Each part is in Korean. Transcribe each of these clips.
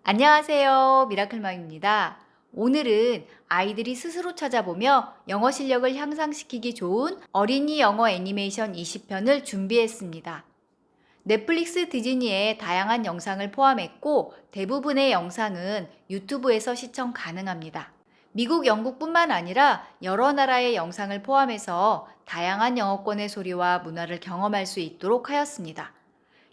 안녕하세요. 미라클맘입니다. 오늘은 아이들이 스스로 찾아보며 영어 실력을 향상시키기 좋은 어린이 영어 애니메이션 20편을 준비했습니다. 넷플릭스 디즈니의 다양한 영상을 포함했고 대부분의 영상은 유튜브에서 시청 가능합니다. 미국, 영국뿐만 아니라 여러 나라의 영상을 포함해서 다양한 영어권의 소리와 문화를 경험할 수 있도록 하였습니다.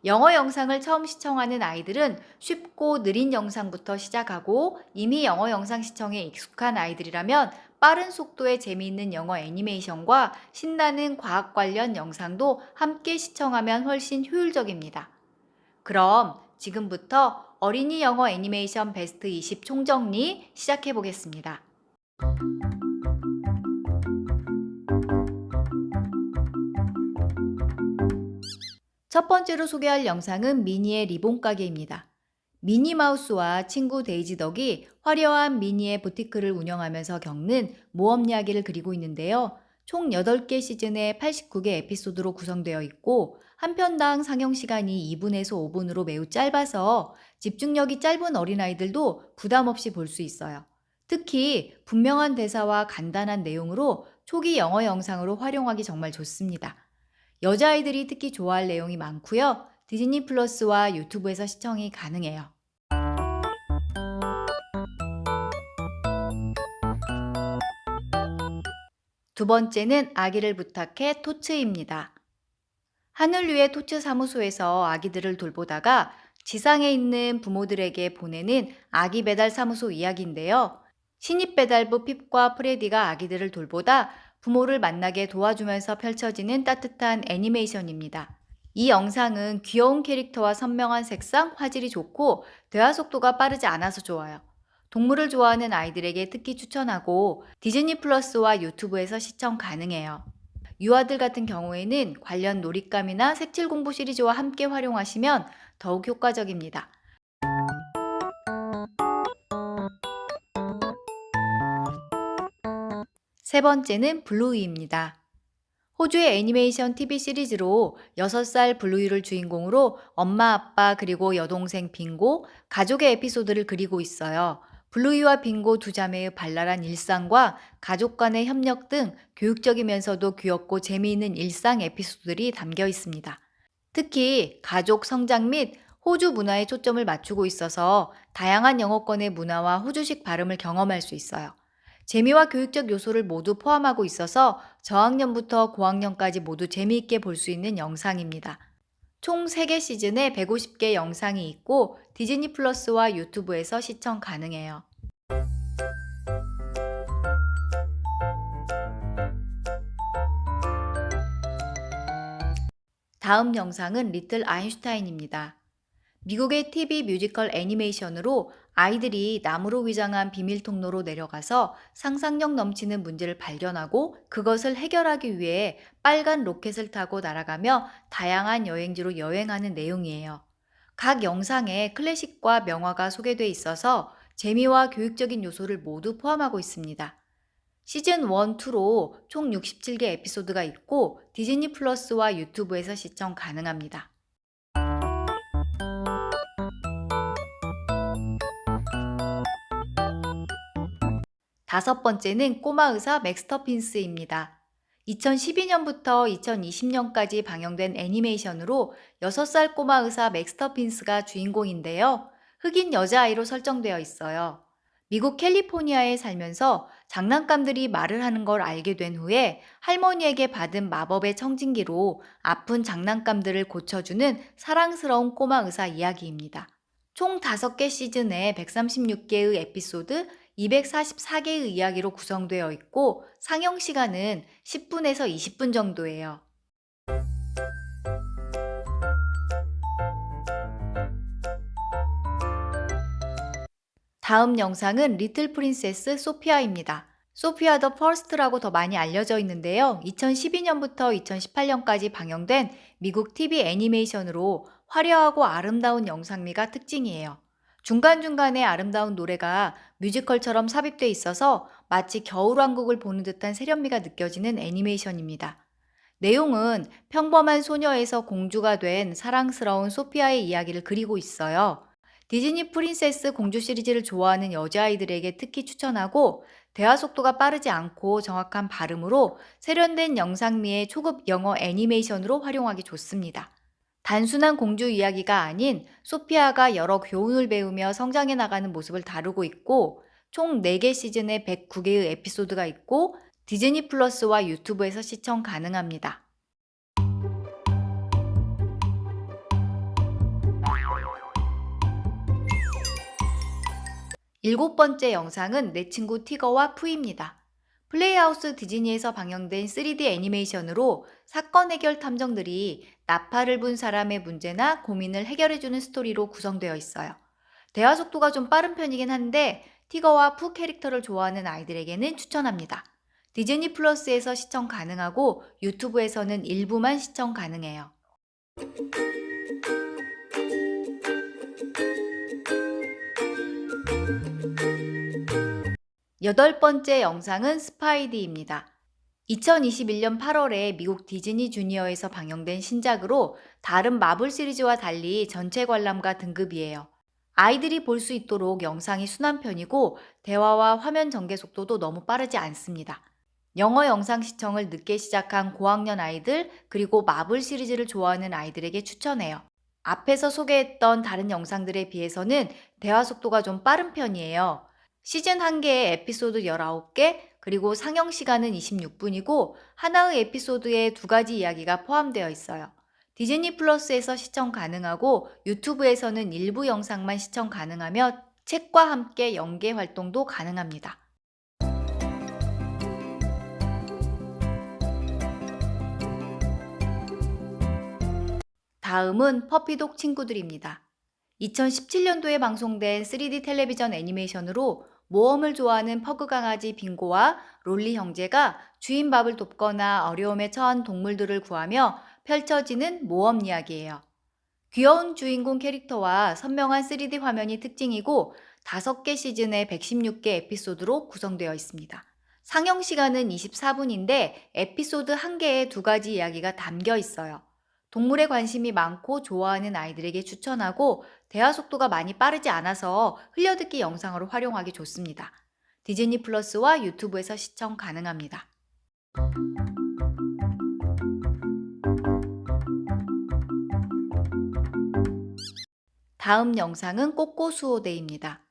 영어 영상을 처음 시청하는 아이들은 쉽고 느린 영상부터 시작하고 이미 영어 영상 시청에 익숙한 아이들이라면 빠른 속도의 재미있는 영어 애니메이션과 신나는 과학 관련 영상도 함께 시청하면 훨씬 효율적입니다. 그럼 지금부터 어린이 영어 애니메이션 베스트 20 총정리 시작해 보겠습니다. 첫 번째로 소개할 영상은 미니의 리본 가게입니다. 미니마우스와 친구 데이지덕이 화려한 미니의 부티크를 운영하면서 겪는 모험 이야기를 그리고 있는데요. 총 8개 시즌에 89개 에피소드로 구성되어 있고 한 편당 상영 시간이 2분에서 5분으로 매우 짧아서 집중력이 짧은 어린아이들도 부담 없이 볼 수 있어요. 특히 분명한 대사와 간단한 내용으로 초기 영어 영상으로 활용하기 정말 좋습니다. 여자아이들이 특히 좋아할 내용이 많고요. 디즈니 플러스와 유튜브에서 시청이 가능해요. 두 번째는 아기를 부탁해 토츠입니다. 하늘 위의 토츠 사무소에서 아기들을 돌보다가 지상에 있는 부모들에게 보내는 아기 배달 사무소 이야기인데요. 신입 배달부 핍과 프레디가 아기들을 돌보다 부모를 만나게 도와주면서 펼쳐지는 따뜻한 애니메이션입니다. 이 영상은 귀여운 캐릭터와 선명한 색상, 화질이 좋고 대화 속도가 빠르지 않아서 좋아요. 동물을 좋아하는 아이들에게 특히 추천하고 디즈니 플러스와 유튜브에서 시청 가능해요. 유아들 같은 경우에는 관련 놀잇감이나 색칠 공부 시리즈와 함께 활용하시면 더욱 효과적입니다. 세 번째는 블루이입니다. 호주의 애니메이션 TV 시리즈로 6살 블루이를 주인공으로 엄마, 아빠, 그리고 여동생 빙고, 가족의 에피소드를 그리고 있어요. 블루이와 빙고 두 자매의 발랄한 일상과 가족 간의 협력 등 교육적이면서도 귀엽고 재미있는 일상 에피소드들이 담겨 있습니다. 특히 가족 성장 및 호주 문화에 초점을 맞추고 있어서 다양한 영어권의 문화와 호주식 발음을 경험할 수 있어요. 재미와 교육적 요소를 모두 포함하고 있어서 저학년부터 고학년까지 모두 재미있게 볼 수 있는 영상입니다. 총 3개 시즌에 150개 영상이 있고 디즈니 플러스와 유튜브에서 시청 가능해요. 다음 영상은 리틀 아인슈타인입니다. 미국의 TV 뮤지컬 애니메이션으로 아이들이 나무로 위장한 비밀 통로로 내려가서 상상력 넘치는 문제를 발견하고 그것을 해결하기 위해 빨간 로켓을 타고 날아가며 다양한 여행지로 여행하는 내용이에요. 각 영상에 클래식과 명화가 소개돼 있어서 재미와 교육적인 요소를 모두 포함하고 있습니다. 시즌 1, 2로 총 67개 에피소드가 있고 디즈니 플러스와 유튜브에서 시청 가능합니다. 다섯 번째는 꼬마 의사 맥스터 핀스입니다. 2012년부터 2020년까지 방영된 애니메이션으로 6살 꼬마 의사 맥스터 핀스가 주인공인데요. 흑인 여자아이로 설정되어 있어요. 미국 캘리포니아에 살면서 장난감들이 말을 하는 걸 알게 된 후에 할머니에게 받은 마법의 청진기로 아픈 장난감들을 고쳐주는 사랑스러운 꼬마 의사 이야기입니다. 총 5개 시즌에 136개의 에피소드, 244개의 이야기로 구성되어 있고 상영 시간은 10분에서 20분 정도예요. 다음 영상은 리틀 프린세스 소피아입니다. 소피아 더 퍼스트라고 더 많이 알려져 있는데요. 2012년부터 2018년까지 방영된 미국 TV 애니메이션으로 화려하고 아름다운 영상미가 특징이에요. 중간중간에 아름다운 노래가 뮤지컬처럼 삽입돼 있어서 마치 겨울왕국을 보는 듯한 세련미가 느껴지는 애니메이션입니다. 내용은 평범한 소녀에서 공주가 된 사랑스러운 소피아의 이야기를 그리고 있어요. 디즈니 프린세스 공주 시리즈를 좋아하는 여자아이들에게 특히 추천하고 대화 속도가 빠르지 않고 정확한 발음으로 세련된 영상미의 초급 영어 애니메이션으로 활용하기 좋습니다. 단순한 공주 이야기가 아닌 소피아가 여러 교훈을 배우며 성장해 나가는 모습을 다루고 있고 총 4개 시즌에 109개의 에피소드가 있고 디즈니 플러스와 유튜브에서 시청 가능합니다. 7번째 영상은 내 친구 티거와 푸입니다. 플레이하우스 디즈니에서 방영된 3D 애니메이션으로 사건 해결 탐정들이 나팔을 분 사람의 문제나 고민을 해결해주는 스토리로 구성되어 있어요. 대화 속도가 좀 빠른 편이긴 한데 티거와 푸 캐릭터를 좋아하는 아이들에게는 추천합니다. 디즈니 플러스에서 시청 가능하고 유튜브에서는 일부만 시청 가능해요. 8번째 영상은 스파이디입니다. 2021년 8월에 미국 디즈니 주니어에서 방영된 신작으로 다른 마블 시리즈와 달리 전체 관람가 등급이에요. 아이들이 볼 수 있도록 영상이 순한 편이고 대화와 화면 전개 속도도 너무 빠르지 않습니다. 영어 영상 시청을 늦게 시작한 고학년 아이들 그리고 마블 시리즈를 좋아하는 아이들에게 추천해요. 앞에서 소개했던 다른 영상들에 비해서는 대화 속도가 좀 빠른 편이에요. 시즌 1개에 에피소드 19개, 그리고 상영 시간은 26분이고 하나의 에피소드에 2가지 이야기가 포함되어 있어요. 디즈니 플러스에서 시청 가능하고 유튜브에서는 일부 영상만 시청 가능하며 책과 함께 연계 활동도 가능합니다. 다음은 퍼피독 친구들입니다. 2017년도에 방송된 3D 텔레비전 애니메이션으로 모험을 좋아하는 퍼그 강아지 빙고와 롤리 형제가 주인 밥을 돕거나 어려움에 처한 동물들을 구하며 펼쳐지는 모험 이야기예요. 귀여운 주인공 캐릭터와 선명한 3D 화면이 특징이고 5개 시즌에 116개 에피소드로 구성되어 있습니다. 상영 시간은 24분인데 에피소드 1개에 2가지 이야기가 담겨 있어요. 동물에 관심이 많고 좋아하는 아이들에게 추천하고 대화 속도가 많이 빠르지 않아서 흘려듣기 영상으로 활용하기 좋습니다. 디즈니 플러스와 유튜브에서 시청 가능합니다. 다음 영상은 꼬꼬수호대입니다.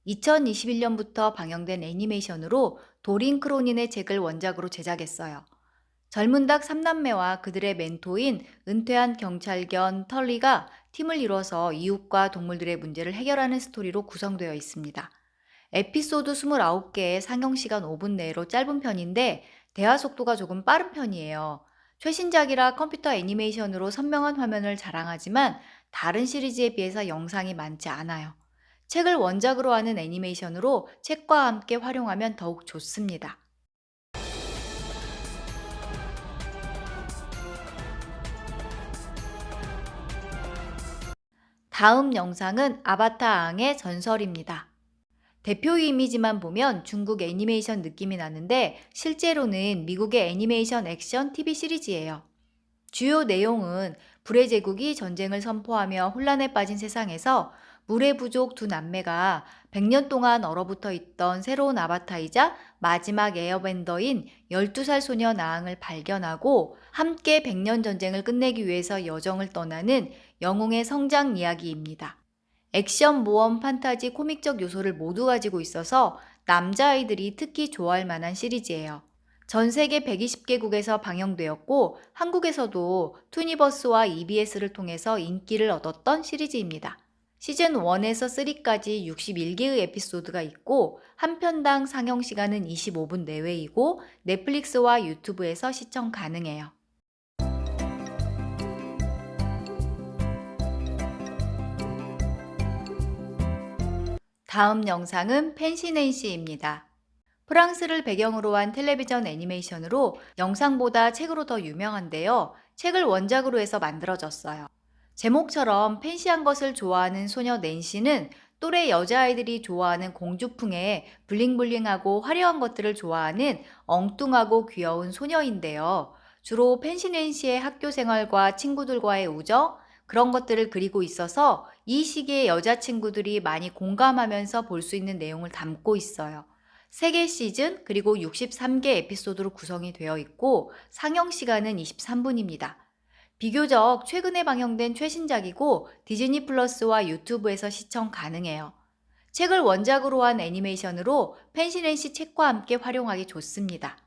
2021년부터 방영된 애니메이션으로 도린 크로닌의 책을 원작으로 제작했어요. 젊은 닭 3남매와 그들의 멘토인 은퇴한 경찰견 털리가 팀을 이뤄서 이웃과 동물들의 문제를 해결하는 스토리로 구성되어 있습니다. 에피소드 29개에 상영시간 5분 내로 짧은 편인데 대화 속도가 조금 빠른 편이에요. 최신작이라 컴퓨터 애니메이션으로 선명한 화면을 자랑하지만 다른 시리즈에 비해서 영상이 많지 않아요. 책을 원작으로 하는 애니메이션으로 책과 함께 활용하면 더욱 좋습니다. 다음 영상은 아바타앙의 전설입니다. 대표 이미지만 보면 중국 애니메이션 느낌이 나는데 실제로는 미국의 애니메이션 액션 TV 시리즈예요. 주요 내용은 불의 제국이 전쟁을 선포하며 혼란에 빠진 세상에서 물의 부족 두 남매가 100년 동안 얼어붙어 있던 새로운 아바타이자 마지막 에어밴더인 12살 소녀 나앙을 발견하고 함께 100년 전쟁을 끝내기 위해서 여정을 떠나는 영웅의 성장 이야기입니다. 액션, 모험, 판타지, 코믹적 요소를 모두 가지고 있어서 남자아이들이 특히 좋아할 만한 시리즈예요. 전 세계 120개국에서 방영되었고 한국에서도 투니버스와 EBS를 통해서 인기를 얻었던 시리즈입니다. 시즌 1에서 3까지 61개의 에피소드가 있고 한 편당 상영 시간은 25분 내외이고 넷플릭스와 유튜브에서 시청 가능해요. 다음 영상은 펜시넨시입니다. 프랑스를 배경으로 한 텔레비전 애니메이션으로 영상보다 책으로 더 유명한데요. 책을 원작으로 해서 만들어졌어요. 제목처럼 팬시한 것을 좋아하는 소녀 낸시는 또래 여자아이들이 좋아하는 공주풍에 블링블링하고 화려한 것들을 좋아하는 엉뚱하고 귀여운 소녀인데요. 주로 펜시 낸시의 학교 생활과 친구들과의 우정, 그런 것들을 그리고 있어서 이 시기에 여자친구들이 많이 공감하면서 볼 수 있는 내용을 담고 있어요. 3개 시즌 그리고 63개 에피소드로 구성이 되어 있고 상영 시간은 23분입니다. 비교적 최근에 방영된 최신작이고 디즈니 플러스와 유튜브에서 시청 가능해요. 책을 원작으로 한 애니메이션으로 펜시넨시 책과 함께 활용하기 좋습니다.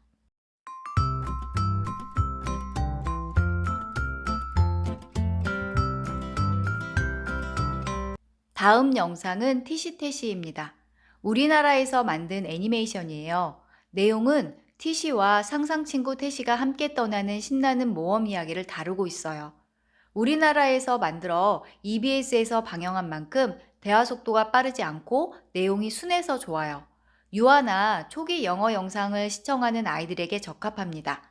다음 영상은 티시테시입니다. 우리나라에서 만든 애니메이션이에요. 내용은 티시와 상상친구 태시가 함께 떠나는 신나는 모험 이야기를 다루고 있어요. 우리나라에서 만들어 EBS에서 방영한 만큼 대화 속도가 빠르지 않고 내용이 순해서 좋아요. 유아나 초기 영어 영상을 시청하는 아이들에게 적합합니다.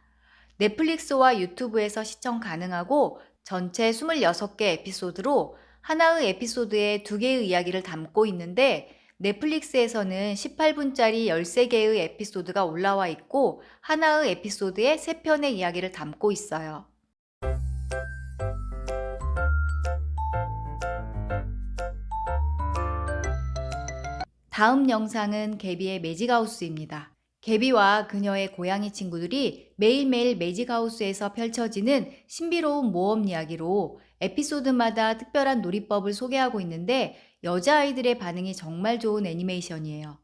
넷플릭스와 유튜브에서 시청 가능하고 전체 26개 에피소드로 하나의 에피소드에 2개의 이야기를 담고 있는데 넷플릭스에서는 18분짜리 13개의 에피소드가 올라와 있고 하나의 에피소드에 3편의 이야기를 담고 있어요. 다음 영상은 개비의 매직하우스입니다. 개비와 그녀의 고양이 친구들이 매일매일 매직하우스에서 펼쳐지는 신비로운 모험 이야기로 에피소드마다 특별한 놀이법을 소개하고 있는데 여자아이들의 반응이 정말 좋은 애니메이션이에요.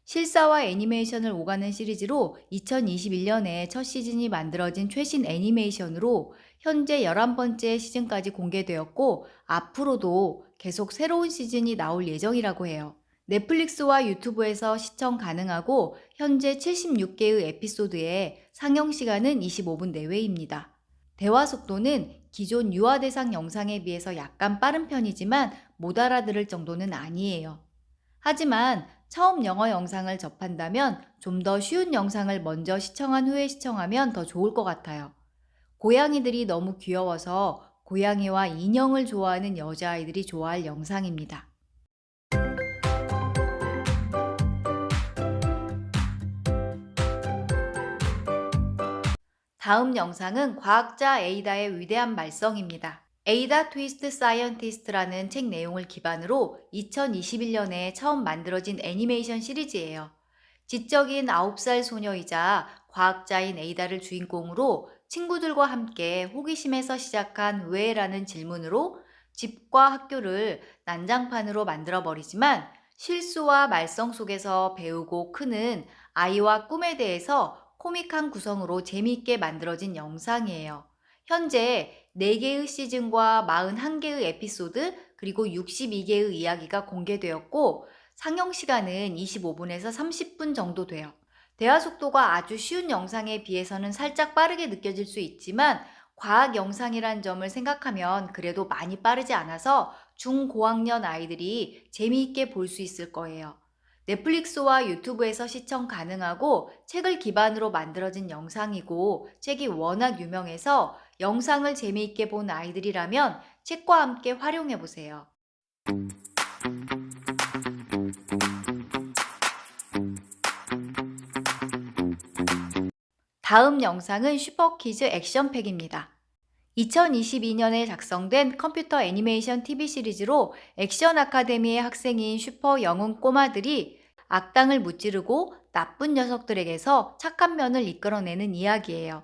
실사와 애니메이션을 오가는 시리즈로 2021년에 첫 시즌이 만들어진 최신 애니메이션으로 현재 11번째 시즌까지 공개되었고 앞으로도 계속 새로운 시즌이 나올 예정이라고 해요. 넷플릭스와 유튜브에서 시청 가능하고 현재 76개의 에피소드에 상영 시간은 25분 내외입니다. 대화 속도는 기존 유아 대상 영상에 비해서 약간 빠른 편이지만 못 알아들을 정도는 아니에요. 하지만 처음 영어 영상을 접한다면 좀 더 쉬운 영상을 먼저 시청한 후에 시청하면 더 좋을 것 같아요. 고양이들이 너무 귀여워서 고양이와 인형을 좋아하는 여자아이들이 좋아할 영상입니다. 다음 영상은 과학자 에이다의 위대한 말썽입니다. 에이다 트위스트 사이언티스트라는 책 내용을 기반으로 2021년에 처음 만들어진 애니메이션 시리즈예요. 지적인 9살 소녀이자 과학자인 에이다를 주인공으로 친구들과 함께 호기심에서 시작한 왜라는 질문으로 집과 학교를 난장판으로 만들어버리지만 실수와 말썽 속에서 배우고 크는 아이와 꿈에 대해서 코믹한 구성으로 재미있게 만들어진 영상이에요. 현재 4개의 시즌과 41개의 에피소드 그리고 62개의 이야기가 공개되었고 상영 시간은 25분에서 30분 정도 돼요. 대화 속도가 아주 쉬운 영상에 비해서는 살짝 빠르게 느껴질 수 있지만 과학 영상이란 점을 생각하면 그래도 많이 빠르지 않아서 중고학년 아이들이 재미있게 볼 수 있을 거예요. 넷플릭스와 유튜브에서 시청 가능하고 책을 기반으로 만들어진 영상이고 책이 워낙 유명해서 영상을 재미있게 본 아이들이라면 책과 함께 활용해 보세요. 다음 영상은 슈퍼키즈 액션팩입니다. 2022년에 작성된 컴퓨터 애니메이션 TV 시리즈로 액션 아카데미의 학생인 슈퍼 영웅 꼬마들이 악당을 무찌르고 나쁜 녀석들에게서 착한 면을 이끌어내는 이야기예요.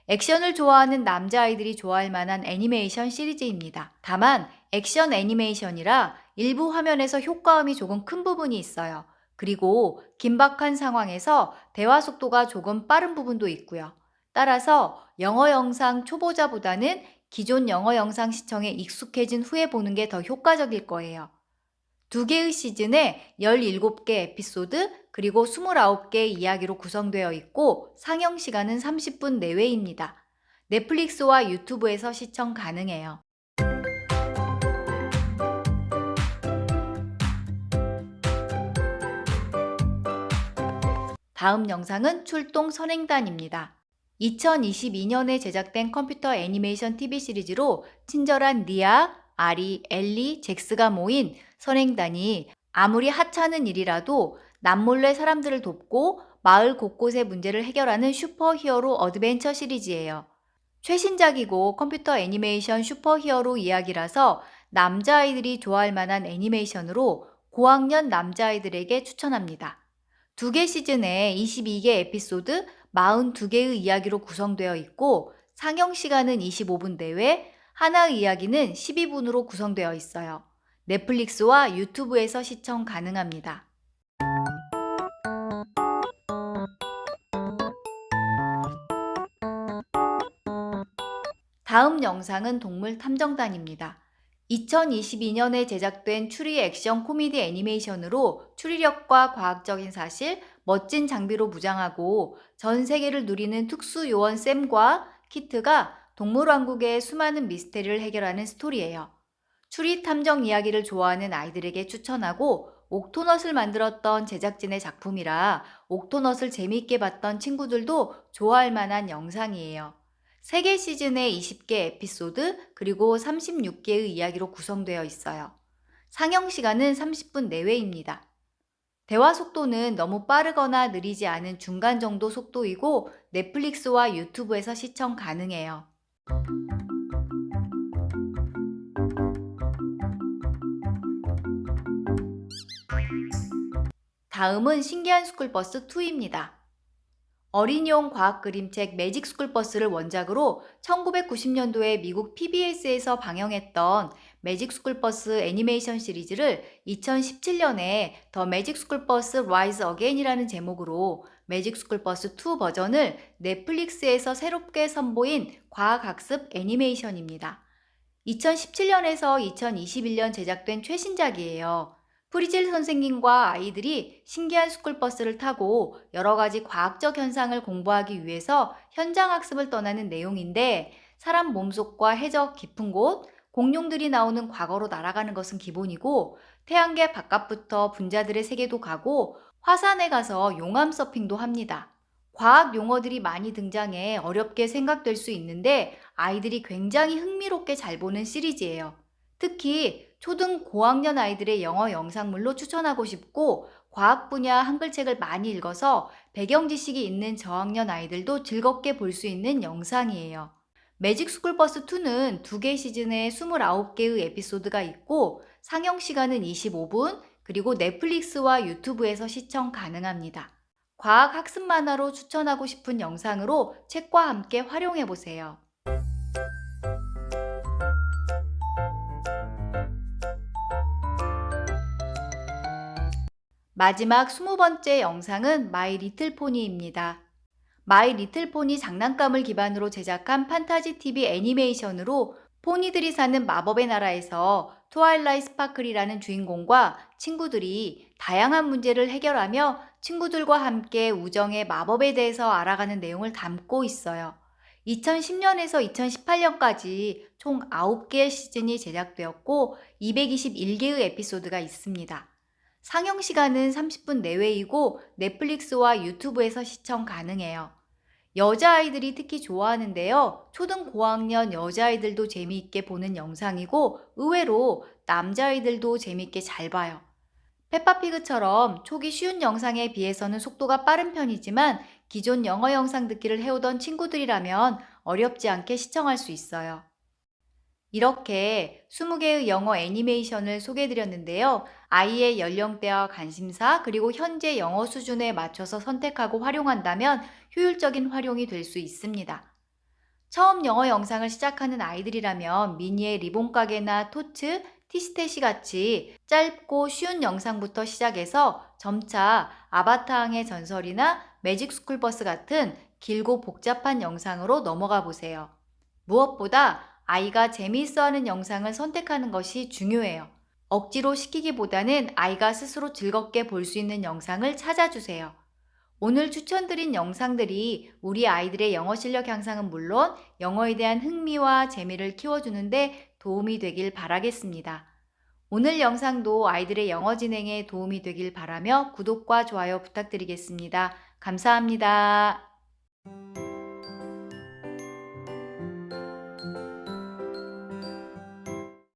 액션을 좋아하는 남자아이들이 좋아할 만한 애니메이션 시리즈입니다. 다만 액션 애니메이션이라 일부 화면에서 효과음이 조금 큰 부분이 있어요. 그리고 긴박한 상황에서 대화 속도가 조금 빠른 부분도 있고요. 따라서 영어 영상 초보자보다는 기존 영어 영상 시청에 익숙해진 후에 보는 게 더 효과적일 거예요. 2개의 시즌에 17개 에피소드 그리고 29개의 이야기로 구성되어 있고 상영 시간은 30분 내외입니다. 넷플릭스와 유튜브에서 시청 가능해요. 다음 영상은 출동 선행단입니다. 2022년에 제작된 컴퓨터 애니메이션 TV 시리즈로 친절한 니아, 아리, 엘리, 잭스가 모인 선행단이 아무리 하찮은 일이라도 남몰래 사람들을 돕고 마을 곳곳의 문제를 해결하는 슈퍼히어로 어드벤처 시리즈예요. 최신작이고 컴퓨터 애니메이션 슈퍼히어로 이야기라서 남자아이들이 좋아할 만한 애니메이션으로 고학년 남자아이들에게 추천합니다. 2개 시즌에 22개 에피소드 42개의 이야기로 구성되어 있고 상영 시간은 25분 내외, 하나의 이야기는 12분으로 구성되어 있어요. 넷플릭스와 유튜브에서 시청 가능합니다. 다음 영상은 동물 탐정단입니다. 2022년에 제작된 추리 액션 코미디 애니메이션으로 추리력과 과학적인 사실, 멋진 장비로 무장하고 전 세계를 누리는 특수 요원 샘과 키트가 동물왕국의 수많은 미스테리를 해결하는 스토리예요. 추리 탐정 이야기를 좋아하는 아이들에게 추천하고 옥토넛을 만들었던 제작진의 작품이라 옥토넛을 재미있게 봤던 친구들도 좋아할 만한 영상이에요. 3개 시즌에 20개 에피소드 그리고 36개의 이야기로 구성되어 있어요. 상영 시간은 30분 내외입니다. 대화 속도는 너무 빠르거나 느리지 않은 중간 정도 속도이고 넷플릭스와 유튜브에서 시청 가능해요. 다음은 신기한 스쿨버스 2입니다. 어린이용 과학 그림책 매직 스쿨버스를 원작으로 1990년도에 미국 PBS에서 방영했던 매직 스쿨버스 애니메이션 시리즈를 2017년에 더 매직 스쿨버스 라이즈 어게인이라는 제목으로 매직 스쿨버스 2 버전을 넷플릭스에서 새롭게 선보인 과학학습 애니메이션입니다. 2017년에서 2021년 제작된 최신작이에요. 프리즐 선생님과 아이들이 신기한 스쿨버스를 타고 여러 가지 과학적 현상을 공부하기 위해서 현장 학습을 떠나는 내용인데 사람 몸속과 해적 깊은 곳, 공룡들이 나오는 과거로 날아가는 것은 기본이고 태양계 바깥부터 분자들의 세계도 가고 화산에 가서 용암 서핑도 합니다. 과학 용어들이 많이 등장해 어렵게 생각될 수 있는데 아이들이 굉장히 흥미롭게 잘 보는 시리즈예요. 특히 초등 고학년 아이들의 영어 영상물로 추천하고 싶고 과학 분야 한글책을 많이 읽어서 배경 지식이 있는 저학년 아이들도 즐겁게 볼 수 있는 영상이에요. 매직 스쿨버스 2는 2개 시즌에 29개의 에피소드가 있고 상영 시간은 25분 그리고 넷플릭스와 유튜브에서 시청 가능합니다. 과학 학습 만화로 추천하고 싶은 영상으로 책과 함께 활용해 보세요. 마지막 20번째 영상은 마이 리틀 포니입니다. 마이 리틀 포니 장난감을 기반으로 제작한 판타지 TV 애니메이션으로 포니들이 사는 마법의 나라에서 트와일라이 스파클이라는 주인공과 친구들이 다양한 문제를 해결하며 친구들과 함께 우정의 마법에 대해서 알아가는 내용을 담고 있어요. 2010년에서 2018년까지 총 9개의 시즌이 제작되었고 221개의 에피소드가 있습니다. 상영 시간은 30분 내외이고 넷플릭스와 유튜브에서 시청 가능해요. 여자아이들이 특히 좋아하는데요. 초등 고학년 여자아이들도 재미있게 보는 영상이고 의외로 남자아이들도 재미있게 잘 봐요. 페파피그처럼 초기 쉬운 영상에 비해서는 속도가 빠른 편이지만 기존 영어 영상 듣기를 해오던 친구들이라면 어렵지 않게 시청할 수 있어요. 이렇게 20개의 영어 애니메이션을 소개해드렸는데요. 아이의 연령대와 관심사 그리고 현재 영어 수준에 맞춰서 선택하고 활용한다면 효율적인 활용이 될 수 있습니다. 처음 영어 영상을 시작하는 아이들이라면 미니의 리본 가게나 토츠, 티스테시 같이 짧고 쉬운 영상부터 시작해서 점차 아바타항의 전설이나 매직 스쿨버스 같은 길고 복잡한 영상으로 넘어가 보세요. 무엇보다 아이가 재미있어하는 영상을 선택하는 것이 중요해요. 억지로 시키기보다는 아이가 스스로 즐겁게 볼 수 있는 영상을 찾아주세요. 오늘 추천드린 영상들이 우리 아이들의 영어 실력 향상은 물론 영어에 대한 흥미와 재미를 키워주는데 도움이 되길 바라겠습니다. 오늘 영상도 아이들의 영어 진행에 도움이 되길 바라며 구독과 좋아요 부탁드리겠습니다. 감사합니다.